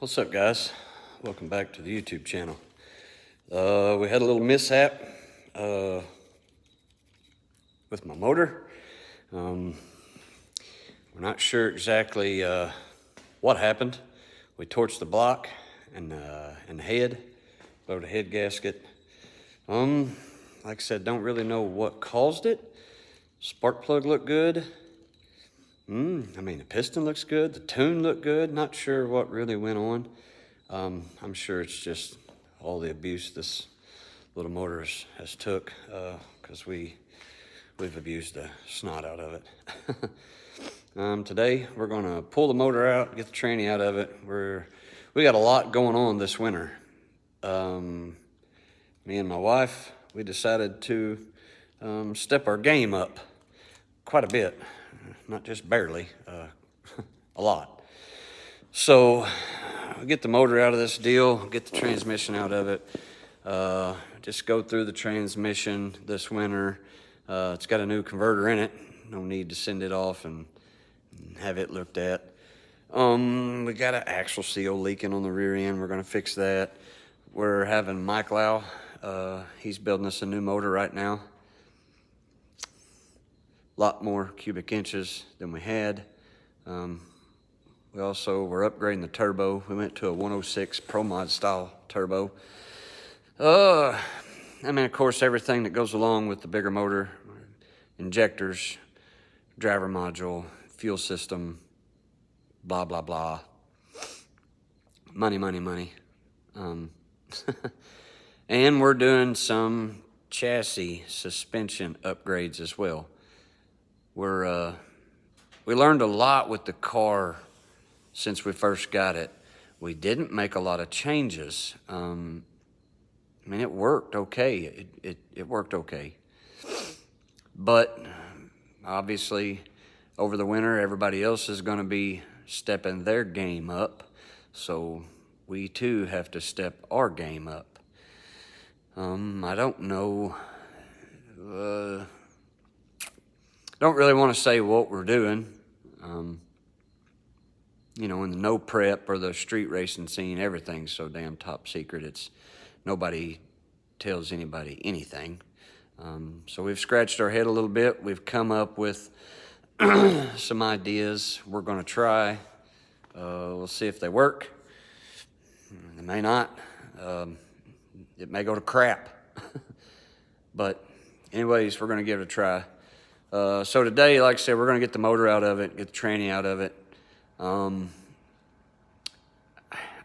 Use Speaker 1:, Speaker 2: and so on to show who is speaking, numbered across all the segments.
Speaker 1: What's up, guys? Welcome back to the YouTube channel. We had a little mishap with my motor. We're not sure exactly what happened. We torched the block and the head, blowed the head gasket. Like I said, don't really know what caused it. Spark plug looked good. I mean, the piston looks good. The tune looked good. Not sure what really went on. I'm sure it's just all the abuse this little motor has took, because we've abused the snot out of it. Today we're gonna pull the motor out, get the tranny out of it. We got a lot going on this winter. Me and my wife, we decided to step our game up quite a bit. Not just barely, a lot. So we get the motor out of this deal, get the transmission out of it, just go through the transmission this winter. It's got a new converter in it. No need to send it off and have it looked at. We got an axle seal leaking on the rear end. We're gonna fix that. We're having Mike Lough. He's building us a new motor right now. Lot more cubic inches than we had. We also were upgrading the turbo. We went to a 106 Pro Mod style turbo. I mean, of course, everything that goes along with the bigger motor: injectors, driver module, fuel system, blah, blah, blah. Money, money, money. And we're doing some chassis suspension upgrades as well. We learned a lot with the car since we first got it. We didn't make a lot of changes. I mean, it worked okay. It worked okay. But obviously, over the winter, everybody else is going to be stepping their game up. So we too have to step our game up. I don't know. Don't really want to say what we're doing. You know, in the no prep or the street racing scene, everything's so damn top secret. Nobody tells anybody anything. So we've scratched our head a little bit. We've come up with some ideas we're going to try. We'll see if they work. They may not. It may go to crap. But anyways, we're going to give it a try. So today, like I said, we're going to get the motor out of it, get the tranny out of it. I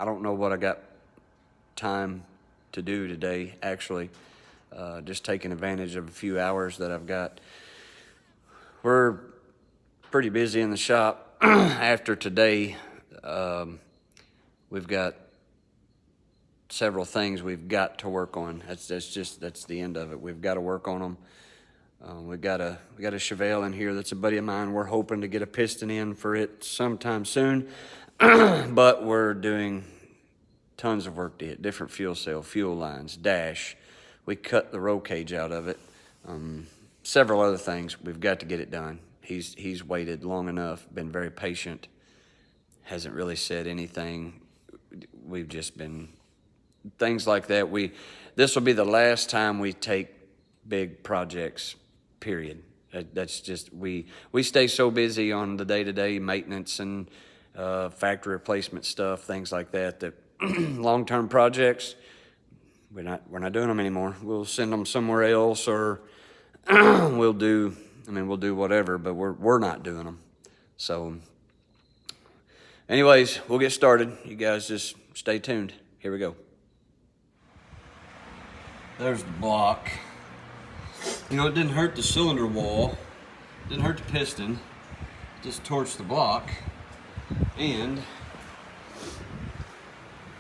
Speaker 1: don't know what I got time to do today, actually. Just taking advantage of a few hours that I've got. We're pretty busy in the shop. After today, we've got several things we've got to work on. That's the end of it. We've got to work on them. We got a Chevelle in here that's a buddy of mine. We're hoping to get a piston in for it sometime soon, but we're doing tons of work to it. Different fuel cell, fuel lines, dash. We cut the roll cage out of it. Several other things. We've got to get it done. He's waited long enough, been very patient, hasn't really said anything. We've just been, things like that. This will be the last time we take big projects, period. That's just, we stay so busy on the day-to-day maintenance and factory replacement stuff, things like that long-term projects, we're not doing them anymore. We'll send them somewhere else, or we'll do whatever, but we're not doing them. So anyways, we'll get started. You guys just stay tuned. Here we go. There's the block. You know, it didn't hurt the cylinder wall, didn't hurt the piston, just torched the block. And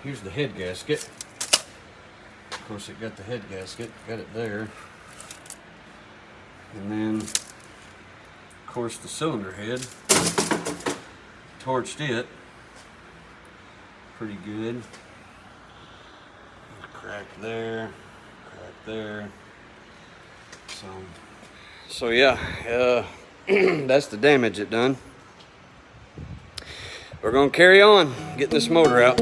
Speaker 1: here's the head gasket. Of course, it got the head gasket, got it there. And then, of course, the cylinder head, torched it pretty good. Crack there, crack there. So yeah, that's the damage it done. We're gonna carry on, getting this motor out.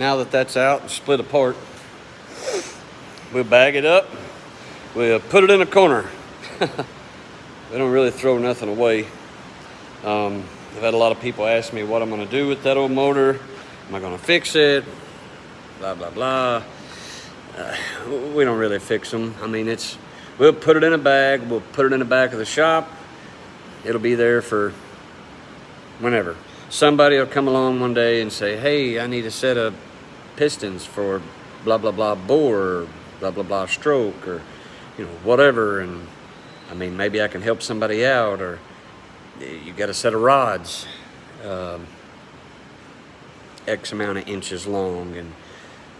Speaker 1: now that that's out and split apart, we'll bag it up, we'll put it in a corner. We don't really throw nothing away. I've had a lot of people ask me what I'm gonna do with that old motor. Am I gonna fix it? Blah, blah, blah. We don't really fix them. I mean, we'll put it in a bag, we'll put it in the back of the shop. It'll be there for whenever. Somebody will come along one day and say, hey, I need a set of pistons for blah, blah, blah bore, or blah, blah, blah stroke, or, you know, whatever. And I mean, maybe I can help somebody out, or you got a set of rods, X amount of inches long, and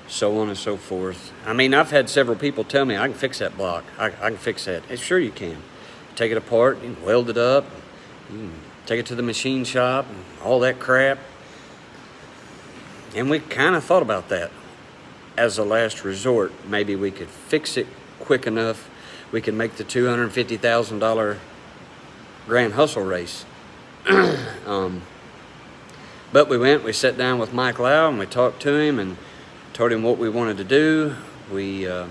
Speaker 1: so on and so forth. I mean, I've had several people tell me, I can fix that block. I can fix that. Sure you can. Take it apart, you can weld it up, you can take it to the machine shop, and all that crap. And we kind of thought about that as a last resort. Maybe we could fix it quick enough. We could make the $250,000 Grand Hustle race. But we sat down with Mike Lough and we talked to him and told him what we wanted to do. We're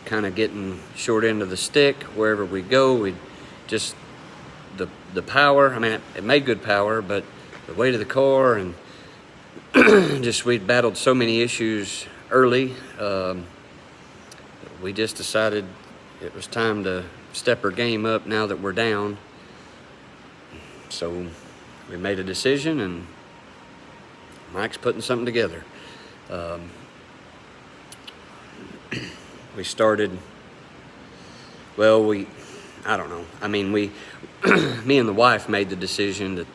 Speaker 1: kind of getting short end of the stick wherever we go. We just, the power, I mean, it made good power, but the weight of the car and just, we'd battled so many issues early. We just decided it was time to step our game up now that we're down. So we made a decision, and Mike's putting something together. We started, well, I don't know. I mean, me and the wife made the decision that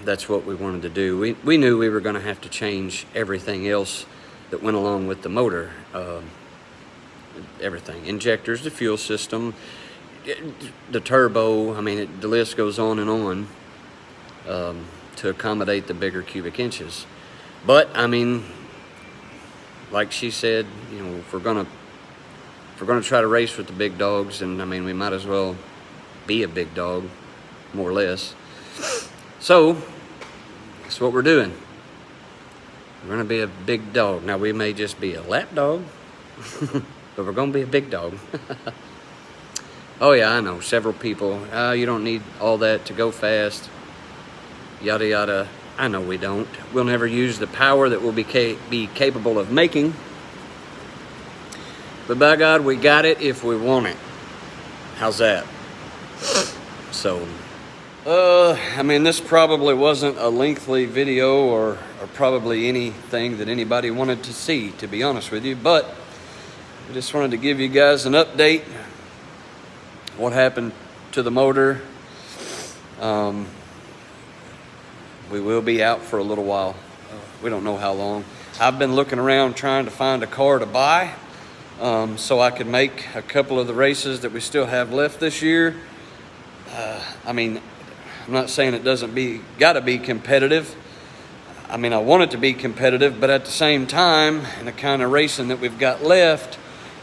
Speaker 1: that's what we wanted to do. We knew we were going to have to change everything else that went along with the motor. Everything, injectors, the fuel system, the turbo, I mean, the list goes on and on, to accommodate the bigger cubic inches. But I mean, like she said, you know, if we're gonna try to race with the big dogs, and I mean, we might as well be a big dog, more or less. So that's what we're doing. We're gonna be a big dog. Now, we may just be a lap dog, but we're gonna be a big dog. Oh yeah, I know, several people, you don't need all that to go fast, yada yada. I know we don't. We'll never use the power that we'll be capable of making. But by God, we got it if we want it. How's that? So, I mean, this probably wasn't a lengthy video or probably anything that anybody wanted to see, to be honest with you. But I just wanted to give you guys an update. What happened to the motor. We will be out for a little while. We don't know how long. I've been looking around trying to find a car to buy, so I could make a couple of the races that we still have left this year. I mean, I'm not saying it gotta be competitive. I mean, I want it to be competitive, but at the same time, in the kind of racing that we've got left,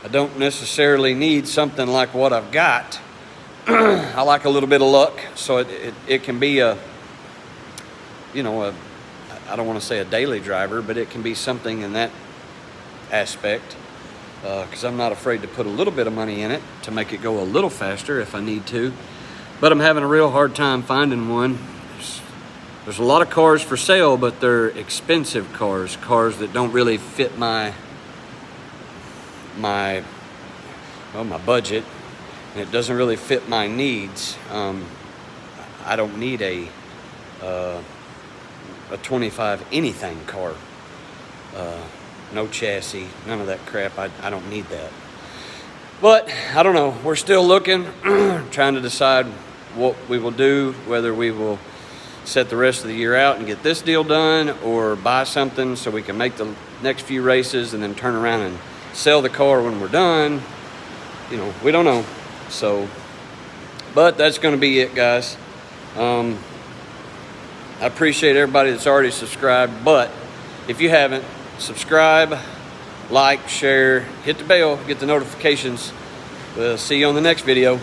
Speaker 1: I don't necessarily need something like what I've got. I like a little bit of luck, so it can be a, you know, I don't want to say a daily driver, but it can be something in that aspect, because I'm not afraid to put a little bit of money in it to make it go a little faster if I need to. But I'm having a real hard time finding one. There's a lot of cars for sale, but they're expensive cars that don't really fit my budget, and it doesn't really fit my needs. I don't need a 25 anything car, no chassis, none of that crap. I don't need that. But I don't know, we're still looking, trying to decide what we will do, whether we will set the rest of the year out and get this deal done, or buy something so we can make the next few races and then turn around and sell the car when we're done. You know, we don't know. So, but that's going to be it, guys. I appreciate everybody that's already subscribed, but if you haven't, subscribe, like, share, hit the bell, get the notifications. We'll see you on the next video.